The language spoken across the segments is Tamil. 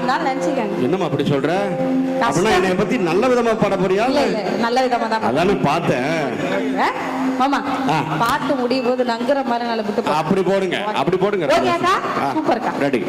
இருந்தாலும் நினைச்சுக்கங்க. என்னம்மா அப்படி சொல்ற? அப்படின்னா என்னை பத்தி நல்ல விதமா பாட போறியா? நல்ல விதமா தான். அதானே பார்த்தேன். மாமா பாட்டு முடியும் போது நங்குற மாதிரி நல்ல விட்டு அப்படி போடுங்க, அப்படி போடுங்க. ஓகேக்கா, சூப்பர்க்கா. ரெடி.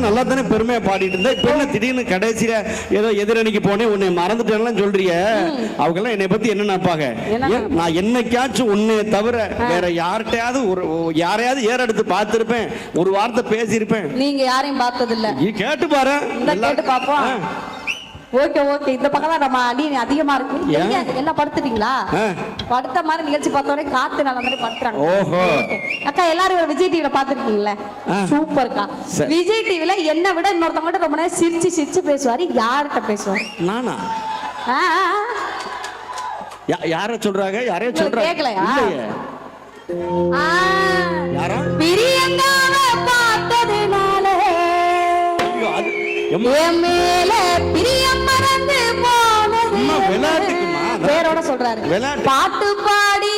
நல்லா தானே பெருமையா பாடிட்டு இருந்தா, இப்ப என்ன திடீர்னு கடைசியில ஏதோ எதிரணிக்கு போனேன் உன்னை மறந்துட்டேன்னு சொல்றிய? அவங்க எல்லாம் என்னை பத்தி என்ன நினைப்பாங்க? நான் என்னைக்காச்சும் உன்னை தவிர வேற யார்கிட்டயாவது யாரையாவது ஏறெடுத்து பார்த்திருப்பேன், ஒரு வார்த்தை பேசியிருப்பேன். நீங்க யாரையும் பார்த்தது இல்ல. கேட்டு பாரு, கேட்டு பாப்போம். ஓகே ஓகே, இந்த பக்கம் தான் நம்ம அடி அதிகமா இருக்கு. எல்லாம் படுத்துட்டீங்களா? படுத்த மாதிரி நிகழ்ச்சி பார்த்தோடனே காத்து நல்ல மாதிரி படுத்துறாங்க. ஓஹோ அக்கா, எல்லாரும் விஜய் டிவில பாத்துருக்கீங்களா? சூப்பர்க்கா. விஜய் டிவில என்ன விட இன்னொருத்தவங்க ரொம்ப நேரம் சிரிச்சு சிரிச்சு பேசுவாரு. யார்கிட்ட பேசுவாரு? நானா? யார சொல்றாங்க? யாரைய சொல்றாங்க? கேக்கலையா? யாரா? பிரியங்காவ பார்த்ததுனால என் மேல பிரியம் மறந்து போனது. விளையாட்டுக்குமா? பேரோட சொல்றாரு. பாட்டு பாடி